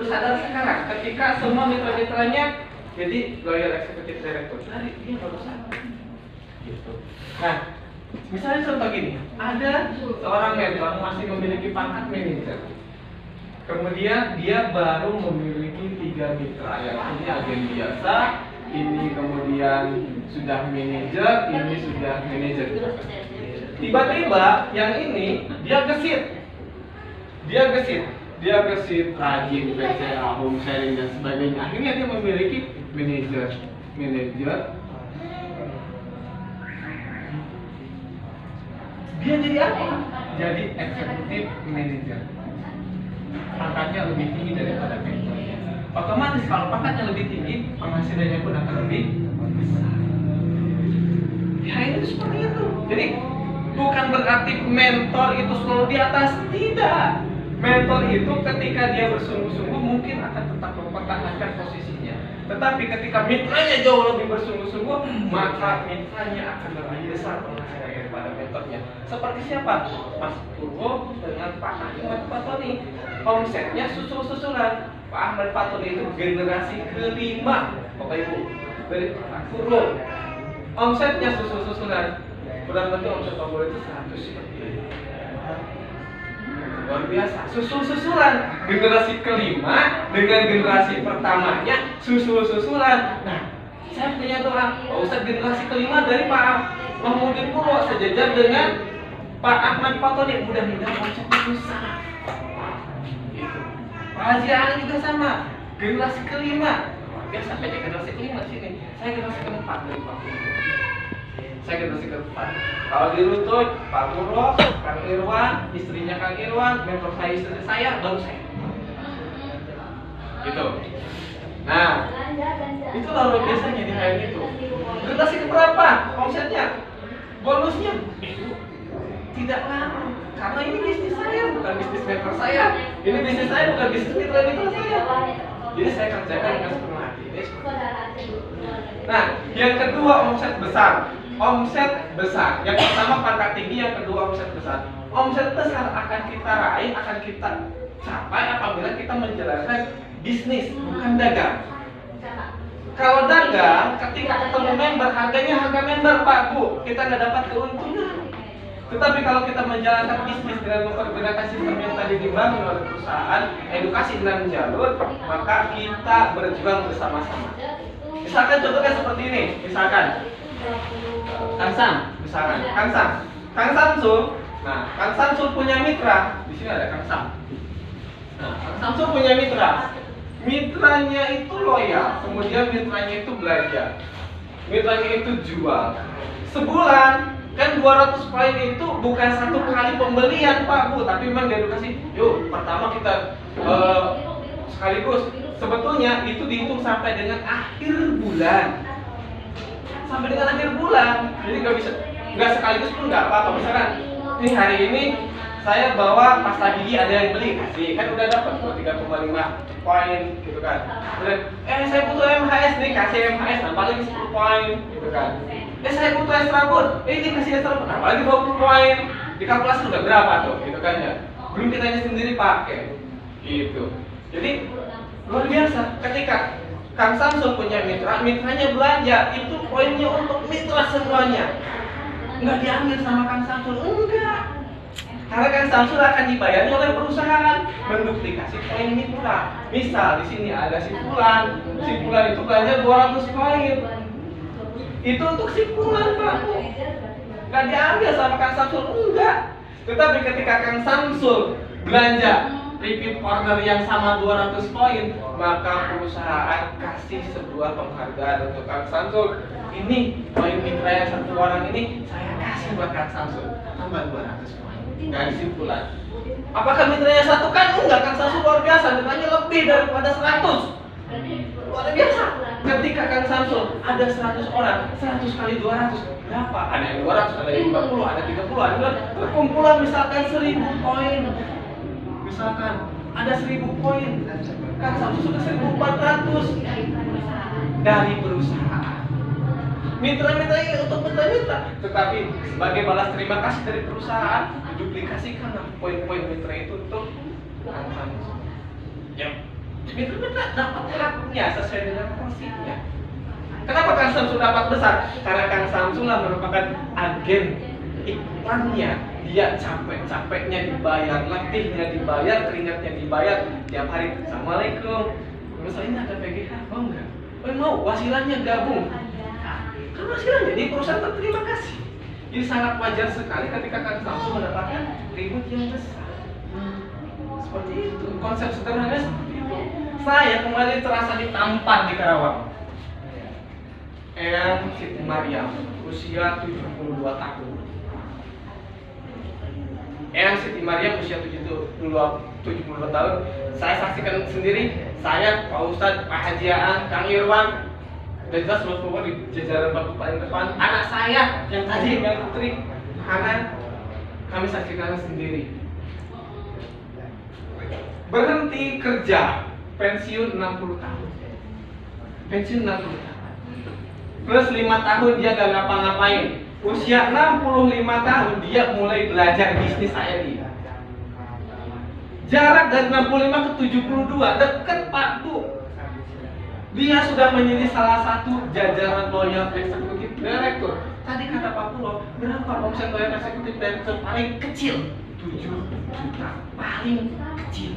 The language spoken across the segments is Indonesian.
baru sadar sekarang ketika semua mitra-mitranya jadi loyal executive director. Dari dia baru sadar. Gitu. Nah, misalnya contoh gini, ada seorang mentor masih memiliki pangkat manajer. Kemudian dia baru memiliki 3 mitra, yang ini agen biasa, ini kemudian sudah manajer, ini sudah manajer. Tiba-tiba yang ini dia gesit, rajin BCA, home sharing dan sebagainya. Akhirnya dia memiliki manajer. Dia jadi apa? Jadi executive manager. Pangkatnya lebih tinggi daripada mentornya. Otomatis kalau pangkatnya lebih tinggi, penghasilannya pun akan lebih besar. Ya itu seperti itu. Jadi bukan berarti mentor itu selalu di atas, tidak. Mentor itu ketika dia bersungguh-sungguh mungkin akan tetap mempertahankan posisinya. Tetapi ketika mitranya jauh lebih bersungguh-sungguh, maka mitranya akan lebih besar penghasilannya daripada mentornya. Seperti siapa? Mas Purwo dengan Pak Ahmad Fatoni. Omsetnya susul-susulan. Pak Ahmad Fatoni itu generasi kelima, Bapak Ibu. Dari Pak Purwo. Omsetnya susul-susulan. Kurang lebih omset Pak Purwo itu 100 seperti ini. Luar biasa, susul-susulan. Generasi kelima dengan generasi pertamanya susul-susulan. Nah, saya punya doa, Pak Ustadz generasi kelima dari Pak Mahmudin Purwo sejajar dengan Pak Ahmad Fatoni, mudah-mudahan omsetnya besar. Gitu. Pak Haji Aan juga sama, generasi kelima. Biasa aja generasi kelima sini. Saya generasi keempat dari Pak Purwo. Saya generasi keempat. Kalau di Rutut, Pak Purwo, Kang Irwan, istrinya Kang Irwan, mentor saya, istri saya, baru saya. Gitu. Nah, itu lalu biasanya di hari itu. Generasi keberapa? Omsetnya, bonusnya tidak lama. Karena ini bisnis saya, bukan bisnis mentor saya. Ini bisnis saya, bukan bisnis mitra-mitra saya. Jadi saya kerjakan dengan sepenuh hati. Nah, yang kedua omset besar. Omset besar. Yang pertama pangkat tinggi, yang kedua omset besar. Omset besar akan kita raih, akan kita capai apabila kita menjalankan bisnis, bukan dagang. Kalau dagang, ketika ketemu member, harganya harga member, Pak Bu, kita nggak dapat keuntungan. Tetapi kalau kita menjalankan bisnis dengan mempergunakan sistem yang tadi dibangun oleh perusahaan, edukasi 6 jalur, maka kita berjuang bersama-sama. Misalkan contohnya seperti ini, misalkan Kang Samsul. Nah, Kang Samsul punya mitra. Di sini ada Kang Sam. Nah, Kang Samsul punya mitra. Mitranya itu loyal, kemudian mitranya itu belanja. Mitranya itu jual. Sebulan kan 200 poin itu bukan satu kali pembelian, Pak Bu, tapi memang diedukasi. Yuk, pertama kita sekaligus. Sebetulnya itu dihitung sampai dengan akhir bulan. Sampai dengan akhir bulan, jadi nggak sekaligus pun nggak apa-apa. Misalkan ini hari ini saya bawa pasta gigi, ada yang beli, kasih, kan udah dapat 3,5 poin gitu kan. Kemudian saya butuh MHS nih, kasih MHS, nambah lagi 10 poin gitu kan. Saya butuh extra pun, ini kasih extra pun, nambah lagi 20 poin. Dikalkulasi udah berapa tuh gitu kan ya. Belum kitanya sendiri pakai gitu. Jadi luar biasa ketika Kang Samsul punya mitra, mitranya belanja, itu poinnya untuk mitra semuanya. Nggak diambil sama Kang Samsul, enggak. Karena Kang Samsul akan dibayar oleh perusahaan menduplikasi poin mitra. Misal di sini ada si Fulan itu belanja 200 poin. Itu untuk si Fulan, Pak. Nggak diambil sama Kang Samsul, enggak. Tetapi ketika Kang Samsul belanja repeat order yang sama 200 poin, maka perusahaan kasih sebuah penghargaan untuk Kang Samsul. Ini poin mitra yang satu orang ini saya kasih buat Kang Samsul, tambah 200 poin. Dari simpulan. Apakah mitranya satu? Kan enggak, Kang Samsul luar biasa, mitranya lebih daripada 100. Luar biasa. Ketika Kang Samsul ada 100 orang, 100 kali 200 berapa? Ada yang 200, ada yang 50, ada 30, ada perkumpulan misalkan 1000 poin. Misalkan ada 1000 poin, Kang Samsul sudah 1400 dari perusahaan. Mitra-mitra ini untuk mitra-mitra, tetapi sebagai balas terima kasih dari perusahaan, diduplikasikan poin-poin mitra itu untuk Kang Samsul. Ya, Mitra dapat haknya sesuai dengan porsinya. Kenapa Kang Samsul dapat besar? Karena Kang Samsul lah merupakan agen iklannya. Dia capek-capeknya dibayar, letihnya dibayar, keringatnya dibayar tiap hari. Assalamualaikum. Misalnya ada PGH, mau nggak? Mau, wasilahnya gabung. Kan wasilahnya di perusahaan berterima kasih. Jadi sangat wajar sekali ketika Kang Samsul mendapatkan ribut yang besar. Seperti itu, konsep sederhana seperti itu. Saya kembali terasa ditampar di Karawang. Eyang Siti Maryam, usia 72 tahun. Eyang Siti Maryam usia 72 tahun. Saya saksikan sendiri, saya, Pak Ustadz, Pak Haji Aan, Kang Irwan, dan kita semua di jajaran bangku paling depan. Anak saya yang tadi, yang putri, Hana, kami saksikan sendiri. Berhenti kerja, pensiun 60 tahun. Pensiun 60 tahun. Plus 5 tahun dia gak ngapa-ngapain. Usia 65 tahun dia mulai belajar bisnis ARI. Jarak dari 65 ke 72, dekat Pak Bu. Dia sudah menjadi salah satu jajaran loyal eksekutif direktur. Tadi kata Pak Pulo, berapa omset loyal eksekutif direktur paling kecil? 7 juta, paling kecil.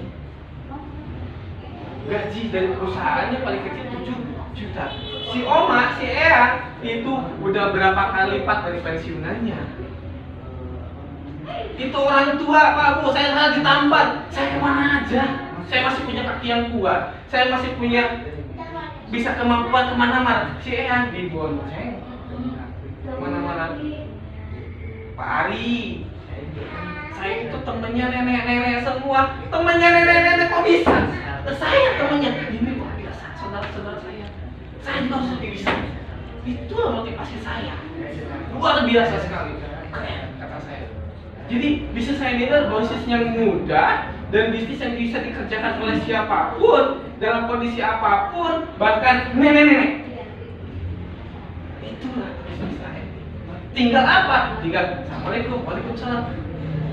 Gaji dari perusahaannya paling kecil 7 juta. Si Oma, si Eyang itu udah berapa kali lipat dari pensiunannya. Itu orang tua Pak Bu, saya salah ditampar. Saya kemana aja? Saya masih punya kaki yang kuat. Saya masih punya bisa kemampuan kemana-mana. Si Eyang dibonceng kemana-mana. Pak Ari, saya itu temennya nenek-nenek semua. Temennya nenek-nenek kok bisa? Saya temennya. Ini luar biasa, saudara-saudara saya. Saya juga harus lebih bisa. Itulah motivasi saya. Luar biasa sekali. Keren kata saya. Jadi bisnis saya ini adalah bisnis yang mudah dan bisnis yang bisa dikerjakan oleh siapapun dalam kondisi apapun, bahkan nenek-nenek. Itulah bisnis saya. Tinggal apa? Tinggal Assalamualaikum, Waalaikumsalam.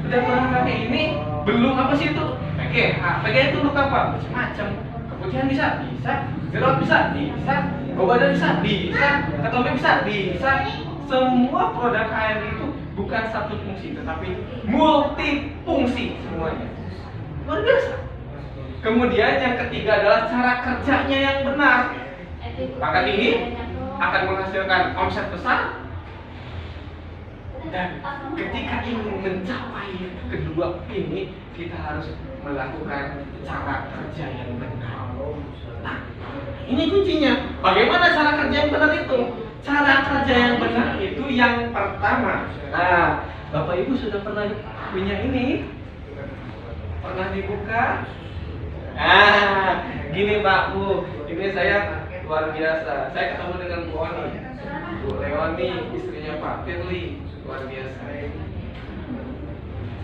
Udah pernah pakai ini? Belum apa sih itu? PGH itu untuk apa? Macam-macam. Keputihan bisa? Bisa. Jerawat bisa? Bisa. Bau badan bisa? Bisa. Ketombe bisa? Bisa. Semua produk HM itu bukan satu fungsi, tetapi multifungsi semuanya. Luar biasa. Kemudian yang ketiga adalah cara kerjanya yang benar. Pangkat ini akan menghasilkan omset besar. Dan ketika ingin mencapai kedua ini, kita harus melakukan cara kerja yang benar. Nah, ini kuncinya. Bagaimana cara kerja yang benar itu? Cara kerja yang benar itu yang pertama. Nah, Bapak Ibu sudah pernah punya ini? Pernah dibuka? Gini Pak Bu, ini saya luar biasa. Saya ketemu dengan Bu Oni, Bu Leoni, istrinya Pak Firly, luar biasa.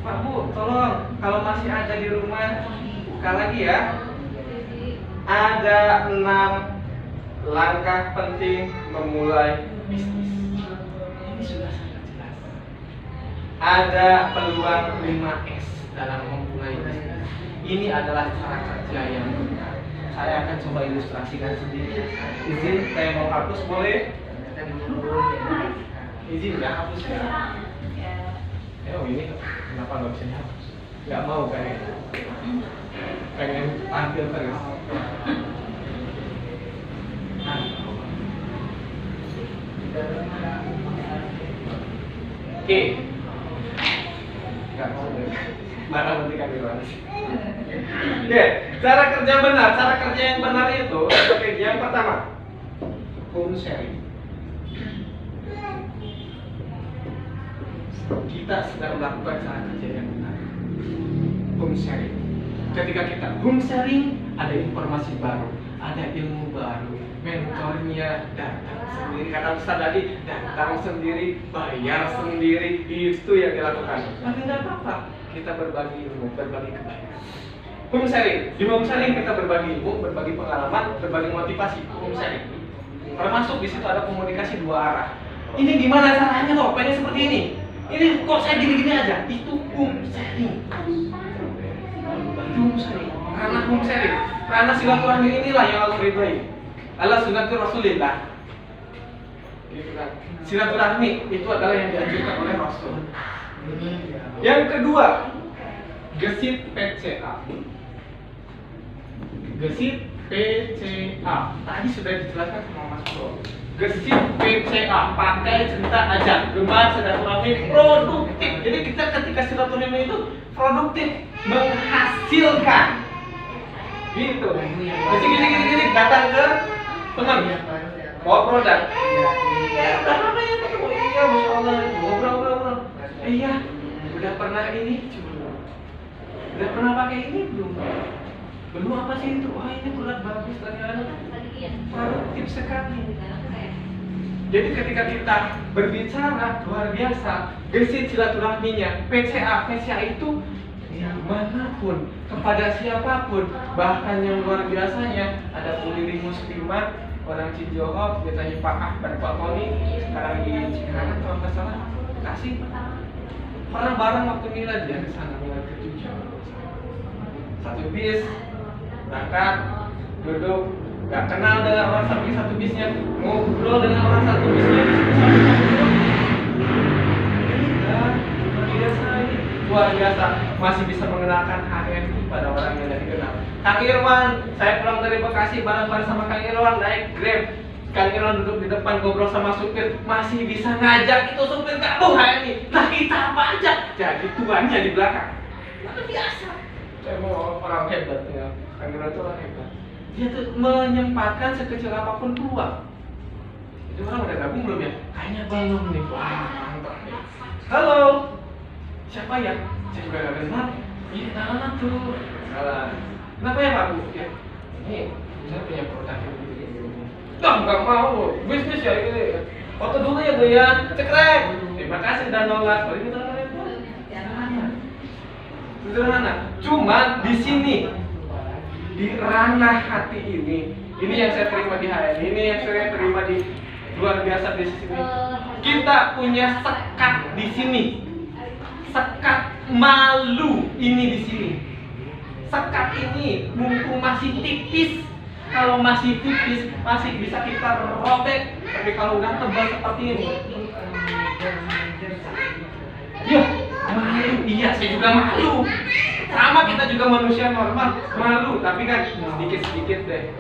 Pak Bu, tolong kalau masih ada di rumah buka lagi ya. Ada 6 langkah penting memulai bisnis. Ini sudah sangat jelas. Ada peluang 5S dalam memulai bisnis. Ini adalah cara kerja yang benar. Saya akan coba ilustrasikan sendiri. Izin, saya mau hapus boleh? Izin ya, hapus ya. Oh ini kenapa nggak bisa dihapus? Nggak mau kayaknya. Pengen tampil terus. Oke. Nggak mau deh. Marah nanti kami bahas. Oke, cara kerja benar. Cara kerja yang benar itu, oke, yang pertama, home sharing. Kita sedang melakukan cara kerja yang benar. Home sharing. Ketika kita home sharing, ada informasi baru, ada ilmu baru, mentornya datang sendiri, kata Ustaz tadi, datang sendiri, bayar sendiri, itu yang dilakukan. Tapi nggak apa-apa, kita berbagi ilmu, berbagi kebaikan. Home sharing, di home sharing kita berbagi ilmu, berbagi pengalaman, berbagi motivasi. Home sharing, termasuk di situ ada komunikasi 2 arah. Ini gimana caranya loh, pengen seperti ini. Ini kok saya gini-gini aja, itu home sharing. Home sharing. ranah home sharing, ranah silaturahmi inilah yang Allah ridhoi. Allah sunnatul Rasulillah. Gitu kan. Silaturahmi itu adalah yang dianjurkan oleh Rasul. Yang kedua, gesit PCA. Gesit PCA. Tadi sudah dijelaskan sama Mas Bro. Gesit PCA, pakai cerita aja, gemar silaturahmi produktif. Jadi kita ketika silaturahmi itu produktif, menghasilkan. Gitu. Gini datang ke teman, bawa produk. Udah apa ya? Oh iya, masya Allah, ngobrol. Iya, udah pernah ini belum? Udah pernah pakai ini belum? Belum apa sih itu? Wah ini produk bagus ternyata. Produktif sekali. Jadi ketika kita berbicara luar biasa, gesit silaturahminya, PCA itu dimanapun, kepada siapapun, bahkan yang luar biasanya ada Pulili Muslimah, orang Cijoho, biasanya Pak Ahmad, Pak Tony, sekarang di Cikarang kalau nggak salah, kasih pernah bareng waktu milad ya ke sana, milad ke-7, satu bis berangkat, duduk, nggak kenal dengan orang satu bisnya, ngobrol dengan orang satu bisnya, luar biasa, masih bisa mengenalkan HMI pada orang yang tidak dikenal. Kang Irwan, saya pulang dari Bekasi bareng-bareng sama Kang Irwan naik Grab. Kang Irwan duduk di depan ngobrol sama supir, masih bisa ngajak itu supir kamu HMI. Nah kita apa aja? Jadi tuannya di belakang. Itu biasa. Saya mau orang hebat ya. Kang Irwan itu orang hebat. Dia tuh menyempatkan sekecil apapun peluang. Itu orang udah gabung belum ya? Kayaknya belum nih. Wah mantap nih. Halo. Siapa ya? Saya juga gak kenal. Iya, kenalan tuh. Kenalan. Kenapa ya Pak Bu? Ya, ini saya punya produk yang begini. Nggak mau. Bisnis ya ini. Foto dulu ya Bu ya. Cekrek. Terima kasih sudah nolak. Kalau ini nolak itu sederhana. Cuman di sini di ranah hati ini yang saya terima di HN, ini yang saya terima di luar biasa di sini. Kita punya sekat di sini. Sekat malu ini di sini. Sekat ini mumpung masih tipis. Kalau masih tipis masih bisa kita robek. Tapi kalau udah tebal seperti ini, ya malu. Iya, saya juga malu. Sama kita juga manusia normal, malu. Tapi kan sedikit-sedikit deh.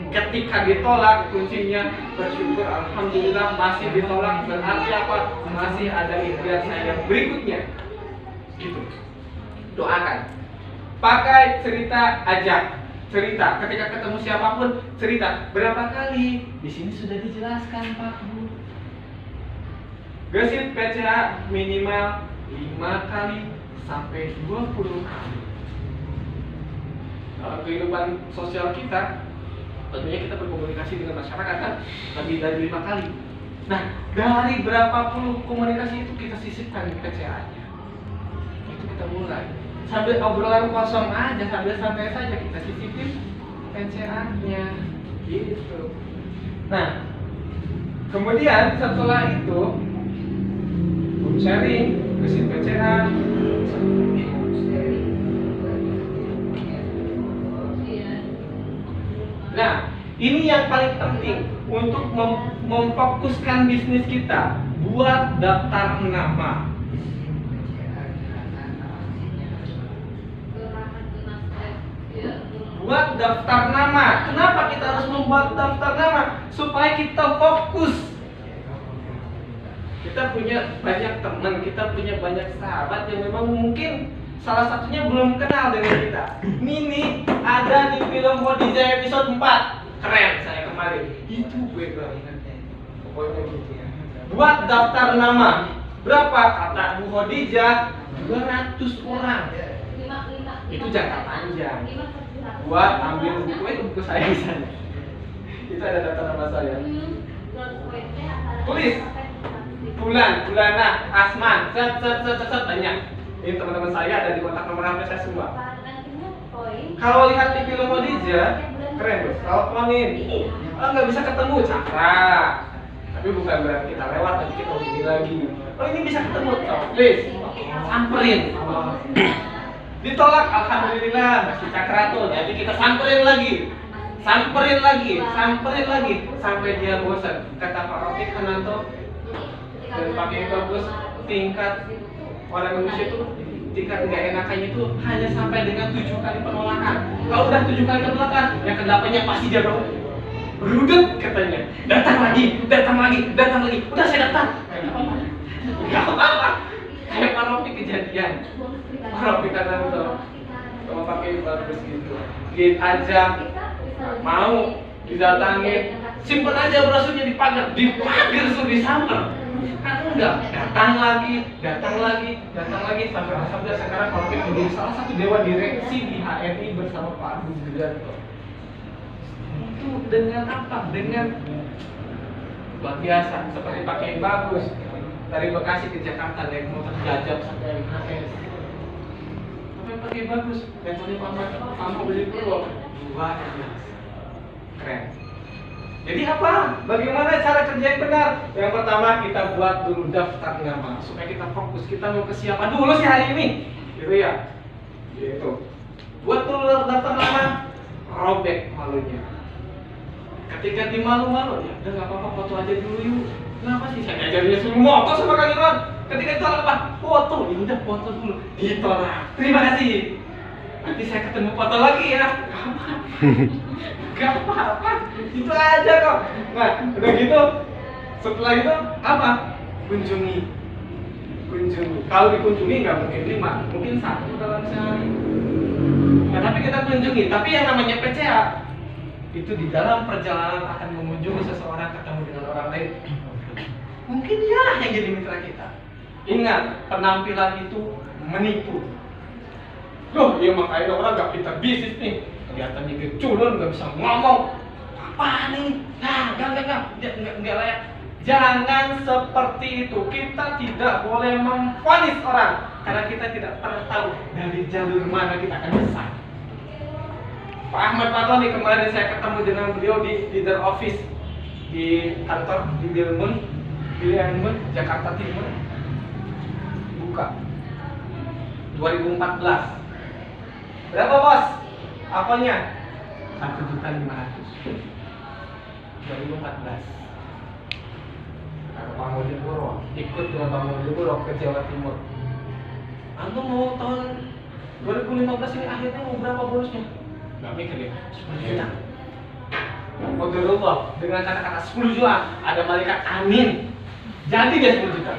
Ketika ditolak, kuncinya bersyukur, alhamdulillah masih ditolak. Berarti apa? Masih ada ikhtiar saya yang berikutnya. Gitu. Doakan. Pakai cerita aja. Cerita. Ketika ketemu siapapun, cerita. Berapa kali? Di sini sudah dijelaskan Pak Bu. Gesit PCA minimal 5 kali sampai 20 kali. Dalam kehidupan sosial kita, tentunya kita berkomunikasi dengan masyarakat kan lebih dari 5 kali. Nah, dari berapa puluh komunikasi itu kita sisipkan di PCA-nya. Kita mulai sambil obrolan kosong aja, sambil santai saja kita sisipin PCA-nya gitu. Nah, kemudian setelah itu home sharing, gesit PCA. Nah, ini yang paling penting untuk memfokuskan bisnis kita. Buat daftar nama. Buat daftar nama. Kenapa kita harus membuat daftar nama? Supaya kita fokus. Kita punya banyak teman, kita punya banyak sahabat yang memang mungkin salah satunya belum kenal dengan kita. Mini ada di film Khadijah episode 4. Keren saya kemarin. Itu gue banget. Pokoknya gitu ya. Buat daftar nama. Berapa kata Bu Khadijah? 200 orang. Itu jangka panjang. Buat ambil buku saya di sana. Itu ada daftar nama saya. Tulis Bulana, Asman, set banyak. Ini teman-teman saya ada di kontak nomor HP saya semua. Kalau lihat di film Khadijah, keren bos. Teleponin, nggak bisa ketemu, Cakra. Tapi bukan berarti kita lewat, tapi kita hubungi lagi. Oh ini bisa ketemu, please, samperin. Ditolak, alhamdulillah masih cakratul. Jadi kita samperin lagi sampai dia bosan. Kata Pak Rofiq Hananto dan Pak Kiai Bagus, tingkat orang Indonesia itu tingkat nggak enakannya itu hanya sampai dengan 7 kali penolakan. Kalau udah 7 kali penolakan, yang ke-8-nya pasti jaga berudet katanya. Datang lagi. Udah saya datang. Nggak apa-apa. Kayak Pak Rofiq kejadian. Pak Rofiq Hananto sama Pak Kiai Bagus gitu. Gate aja mau didatangin, simpen aja brosurnya di pagar suruh disamper. Kan enggak, datang lagi sampai sekarang kalau kita menjadi salah satu dewan direksi di HNI bersama Pak Agus Widanto. Itu dengan apa? Dengan luar biasa, seperti Pak Kiai Bagus dari Bekasi ke Jakarta naik motor jajab sampai MHS. Sampai Pak Kiai Bagus, metode Pak beli Purwo luar biasa, keren. Jadi apa? Bagaimana cara kerja yang benar? Yang pertama kita buat dulu daftar nama supaya kita fokus, kita mau ke siapa dulu sih hari ini, gitu ya. Gitu. Buat dulu daftar nama, robek malunya. Ketika di malu-malu ya, udah nggak apa-apa, foto aja dulu yuk. Kenapa sih saya ngajarinnya suruh moto sama Kang Irwan? Ketika ditolak apa? Foto, ya udah foto dulu. Ditolak. Terima kasih. Nanti saya ketemu foto lagi ya. Gak apa-apa, itu aja kok. Nah, udah gitu, setelah itu apa? Kunjungi. Kalau dikunjungi nggak mungkin 5, mungkin 1 dalam sehari. Nah, tapi kita kunjungi. Tapi yang namanya PCA itu di dalam perjalanan akan mengunjungi seseorang, ketemu dengan orang lain. Mungkin dia yang jadi mitra kita. Ingat, penampilan itu menipu. Loh, iya makanya orang nggak pintar bisnis nih. Kelihatannya geculun, nggak bisa ngomong. Apa nih? Nah, nggak layak. Jangan seperti itu. Kita tidak boleh memvonis orang karena kita tidak pernah tahu dari jalur mana kita akan besar. Pak Ahmad Fatoni kemarin saya ketemu dengan beliau di leader office di kantor di Bilmun, Jakarta Timur. Buka 2014. Berapa bos? Apanya? 1.500.000. 2014. Pak Mojopuro ikut dengan Pak Mojopuro ke Jawa Timur. Antum mau tahun 2015 ini akhirnya mau berapa bonusnya? Gak mikir ya, 10 juta. Qadarullah dengan kata-kata 10 juta ada malaikat amin. Jadi dia 10 juta.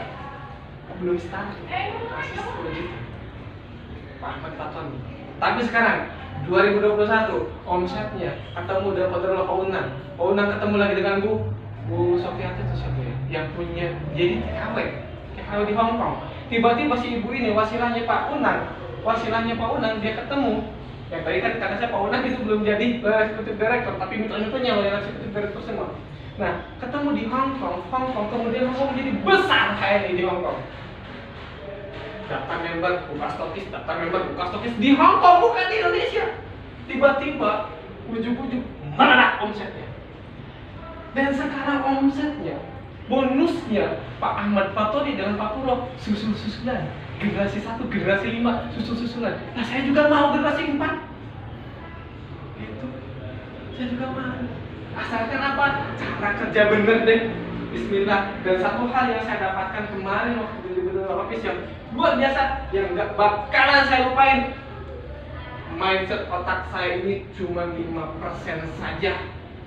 Belum start, masih 10 juta. Pak Ahmad Fatoni. Tapi sekarang 2021 omsetnya ketemu dengan Qadarullah Pak Unang ketemu lagi dengan Bu Sofiati itu siapa ya? Yang punya jadi TKW di Hong Kong. Tiba-tiba si ibu ini wasilahnya Pak Unang dia ketemu. Yang tadi kan kata saya Pak Unang itu belum jadi eksekutif direktur, tapi mitra-mitranya loh yang eksekutif direktur semua. Nah, ketemu di Hong Kong, kemudian Hong Kong menjadi besar HNI di Hong Kong. Daftar member Bukastokis di Hong Kong, bukan di Indonesia. Tiba-tiba ujuk-ujuk meledak omsetnya. Dan sekarang omsetnya, bonusnya Pak Ahmad Fatoni dengan Pak Puro susul-susulan. Generasi 1, generasi 5 susul-susulan. Nah, saya juga mau generasi 4. Gitu. Saya juga mau. Asalkan apa? Cara kerja bener deh. Bismillah. Dan satu hal yang saya dapatkan kemarin waktu di beberapa office yang luar biasa, yang gak bakalan saya lupain. Mindset otak saya ini cuma 5% saja.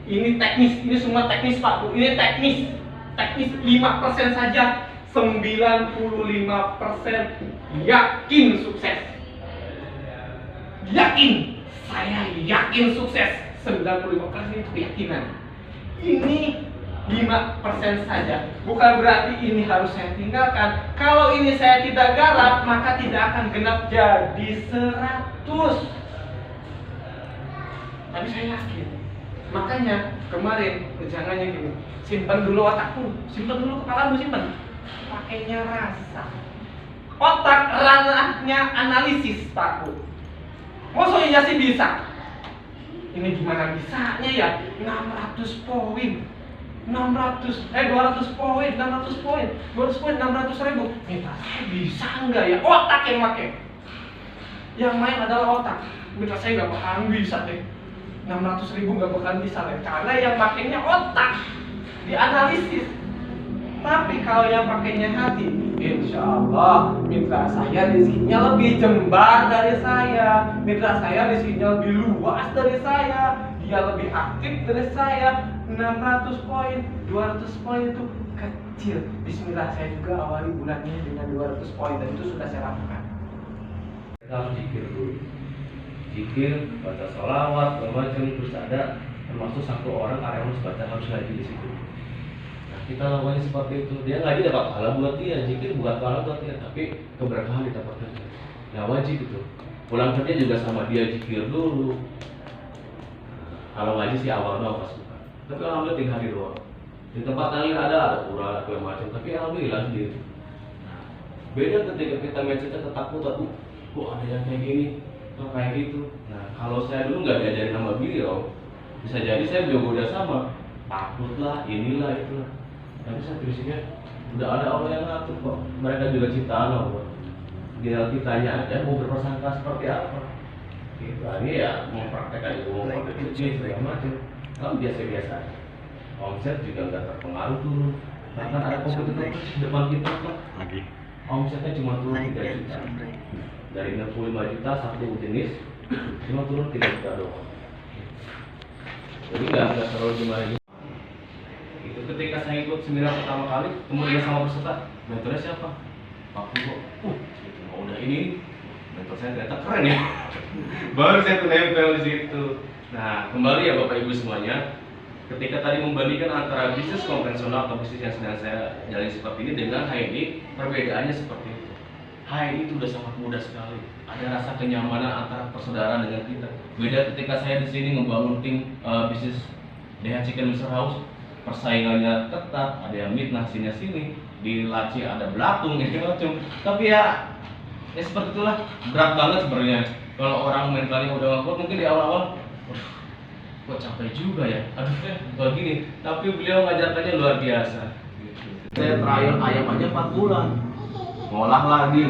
Ini teknis, ini semua teknis Pak Bu. Ini teknis 5% saja. 95% yakin sukses. Saya yakin sukses. 95% itu keyakinan. Ini 5% saja. Bukan berarti ini harus saya tinggalkan. Kalau ini saya tidak garap, maka tidak akan genap jadi 100. Tapi saya yakin. Makanya kemarin jangannya gini. Simpan dulu otakmu, simpan dulu kepalamu, simpan. Pakainya rasa. Otak ranahnya analisis, Pak Bu. Maksudnya sih bisa. Ini gimana bisanya ya? 600 poin. 200 poin, 600 ribu. Minta saya bisa enggak ya? Otak yang pakai. Yang main adalah otak. Mitra saya nggak bakalan bisa deh. 600.000 nggak bakalan bisa deh. Karena yang pakainya otak, dianalisis. Tapi kalau yang pakainya hati, insya Allah mitra saya rezekinya lebih jembar dari saya. Mitra saya rezekinya lebih luas dari saya. Dia lebih aktif dari saya. 600 poin, 200 poin itu kecil. Bismillah, saya juga awali bulannya dengan 200 poin dan itu sudah saya lakukan. Kita harus zikir dulu, zikir, baca sholawat, macam terus ada termasuk satu orang karyawan harus baca, harus ngaji di situ. Nah, kita lakukan seperti itu. Dia ngaji dapat pahala buat dia, zikir bukan pahala buat dia, tapi keberkahan didapatkan. Nah, wajib itu. Pulang kerja juga sama dia zikir dulu. Kalau ngaji sih awal-awal pas buka. Tapi alhamdulillah 3 hari doang. Di tempat lain ada pura segala macam, tapi alhamdulillah sendiri. Nah, beda ketika kita mindsetnya ketakutan, kok ada yang kayak gini, kok kayak gitu. Nah, kalau saya dulu nggak diajarin sama beliau, bisa jadi saya juga udah sama, takut lah, inilah itulah. Tapi saya prinsipnya udah ada Allah yang ngatur kok. Mereka juga ciptaan Allah. Dia kitanya aja mau berprasangka seperti apa. Gitu, ini ya mempraktekkan ilmu kompetisi segala macam. Kalau biasa-biasa aja. Omset juga nggak terpengaruh turun. Bahkan ada kompetitor di depan kita kok. Omsetnya cuma turun 3 juta. Dari 65 juta satu jenis cuma turun 3 juta doang. Jadi nggak terlalu gimana. Itu ketika saya ikut seminar pertama kali, kemudian sama peserta, mentornya siapa? Pak Fugo. Udah ini mentor saya ternyata keren ya. Baru saya tuh nempel di situ. Nah, kembali ya Bapak Ibu semuanya, ketika tadi membandingkan antara bisnis konvensional atau bisnis yang sedang saya jalani seperti ini dengan HNI, perbedaannya seperti itu. HNI itu udah sangat mudah sekali. Ada rasa kenyamanan antara persaudaraan dengan kita. Beda ketika saya di sini membangun tim bisnis DH Chicken Mr. House, persaingannya ketat, ada yang mitnah sini, di laci ada belatung gitu macam. Tapi ya seperti itulah, berat banget sebenarnya. Kalau orang mentalnya udah kuat mungkin di awal-awal kok capek juga ya, aduh kalau gini. Tapi beliau ngajarkannya luar biasa. Saya trial ayam aja 4 bulan, ngolah lagi,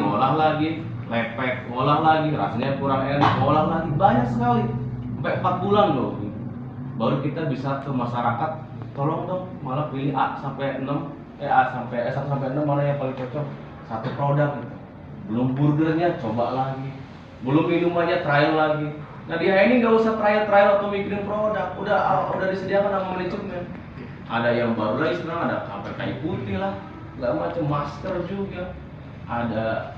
lepek, ngolah lagi, rasanya kurang enak, ngolah lagi, banyak sekali, sampai 4 bulan loh. Baru kita bisa ke masyarakat, tolong dong, malah pilih A sampai 6, A sampai 1 sampai 6 mana yang paling cocok, satu produk gitu. Belum burgernya, coba lagi, belum minumannya, trial lagi. Nah di ini nggak usah trial atau mikirin produk, udah disediakan sama manajemen. Ada yang baru lagi sekarang, ada kabar kayu putih lah, nggak macam masker juga, ada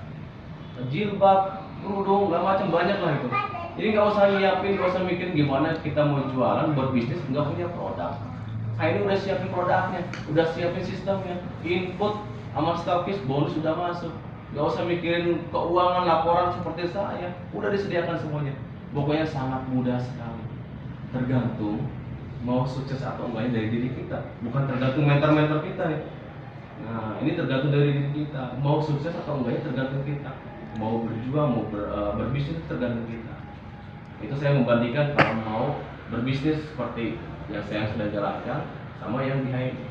jilbab, kerudung, nggak macam banyak lah itu. Jadi nggak usah nyiapin, nggak usah mikirin gimana kita mau jualan buat bisnis nggak punya produk. Saya ini udah siapin produknya, udah siapin sistemnya, input sama stokis bonus sudah masuk. Nggak usah mikirin keuangan laporan seperti saya, udah disediakan semuanya. Pokoknya sangat mudah sekali. Tergantung mau sukses atau enggaknya dari diri kita, bukan tergantung mentor-mentor kita nih. Nah, ini tergantung dari diri kita. Mau sukses atau enggaknya tergantung kita. Mau berjuang, mau berbisnis tergantung kita. Itu saya membandingkan kalau mau berbisnis seperti yang saya sudah jalankan sama yang di HNI.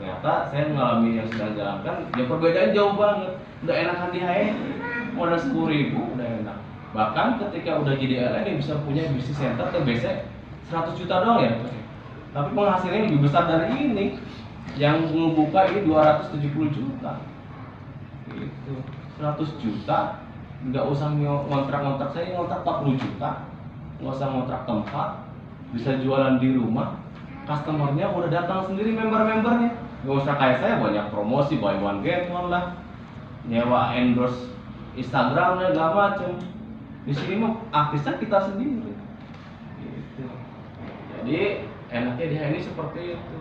Ternyata saya mengalami yang sedang jalankan, ya perbedaan jauh banget. Udah enakan di HNI, modal 10.000 udah enak. Bahkan ketika udah jadi LN bisa punya bisnis center TBC 100 juta doang ya. Tapi penghasilannya lebih besar dari ini. Yang membuka ini 270 juta. Gitu. 100 juta nggak usah ngontrak, saya ngontrak 40 juta. Nggak usah ngontrak tempat, bisa jualan di rumah. Customernya udah datang sendiri, member-membernya. Nggak usah kayak saya banyak promosi, buy one get one lah, nyewa endorse Instagramnya segala macem. Di sini mah artisnya kita sendiri. Gitu. Jadi enaknya di HNI seperti itu.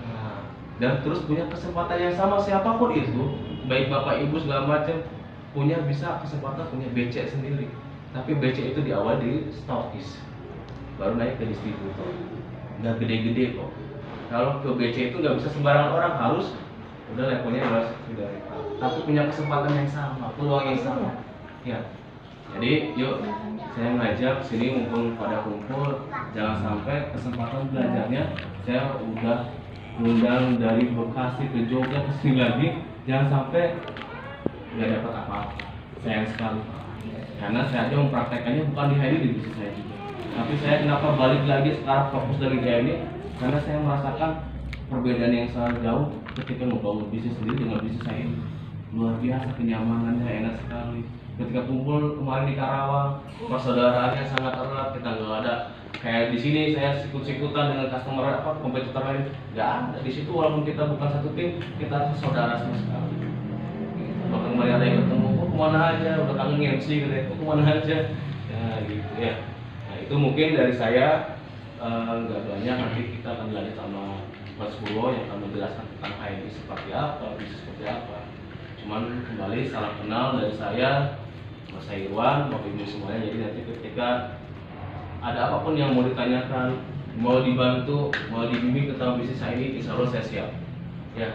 Nah, dan terus punya kesempatan yang sama siapapun itu, baik bapak ibu segala macam, punya bisa kesempatan punya BC sendiri. Tapi BC itu di awal di stokis, baru naik ke distributor. Nggak gede-gede kok. Kalau ke BC itu nggak bisa sembarangan orang, harus udah levelnya harus sudah. Tapi punya kesempatan yang sama, peluang yang sama. Ya. Jadi yuk saya ngajak sini mumpung pada kumpul, jangan sampai kesempatan belajarnya saya udah undang dari Bekasi ke Jogja ke sini lagi, jangan sampai nggak dapat apa-apa. Sayang sekali. Karena saya aja mempraktekannya bukan di HID di bisnis saya juga. Tapi saya kenapa balik lagi sekarang fokus dari dia ini? Karena saya merasakan perbedaan yang sangat jauh ketika membangun bisnis sendiri dengan bisnis saya ini. Luar biasa kenyamanannya, enak sekali. Ketika kumpul kemarin di Karawang, persaudaraannya sangat erat, kita nggak ada kayak di sini saya sikut-sikutan dengan customer kompetitor lain, nggak ada. Di situ walaupun kita bukan satu tim, kita saudara sama sekali. Bahkan kemarin ada yang ketemu, kok kemana aja, udah kangen MC gitu ya, kok kemana aja, ya gitu ya. Nah itu mungkin dari saya, nggak banyak, nanti kita akan lanjut sama Mas Purwo yang akan menjelaskan tentang HID seperti apa, bisnis seperti apa. Cuman kembali salam kenal dari saya, Mas Irwan, Bapak Ibu semuanya. Jadi nanti ketika ada apapun yang mau ditanyakan, mau dibantu, mau dibimbing tentang bisnis saya ini, insya Allah saya siap. Ya,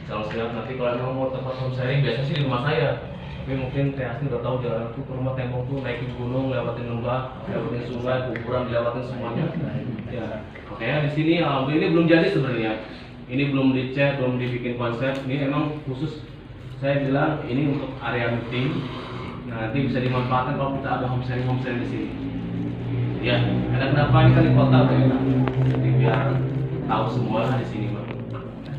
insya Allah siap. Nanti kalau memang mau tempat home sharing, biasanya sih di rumah saya. Tapi mungkin Teh Asni udah tahu jalan tuh ke rumah Tembong tuh naikin gunung, lewatin lembah, lewatin sungai, kuburan, dilewatin semuanya. Ya, makanya di sini alhamdulillah ini belum jadi sebenarnya. Ini belum dicat, belum dibikin konsep. Ini emang khusus saya bilang ini untuk area meeting. Nah, nanti bisa dimanfaatkan kalau kita ada home sharing di sini. Ya, karena kenapa ini kan di kota daerah, jadi biar tahu semua di sini Bang.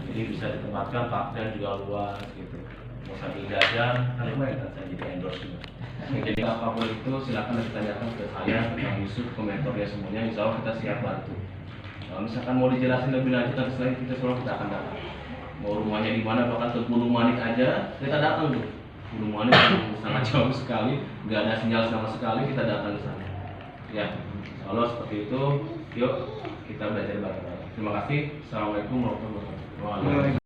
Jadi bisa ditempatkan parkir juga luas gitu. Mau sambil jajan, kan lumayan kan saya jadi endorse juga. Jadi apapun itu silakan ditanyakan ke saya, ke Kang Yusuf, ke mentornya semuanya. Insya Allah kita siap bantu. Kalau misalkan mau dijelasin lebih lanjut nanti selain kita selalu kita akan datang. Mau rumahnya di mana, bahkan ke Gunung Manik aja kita datang tuh. Gunung Manik sangat jauh sekali, nggak ada sinyal sama sekali, kita datang ke sana. Ya, kalau seperti itu, yuk kita belajar bareng-bareng. Terima kasih. Assalamualaikum warahmatullahi wabarakatuh.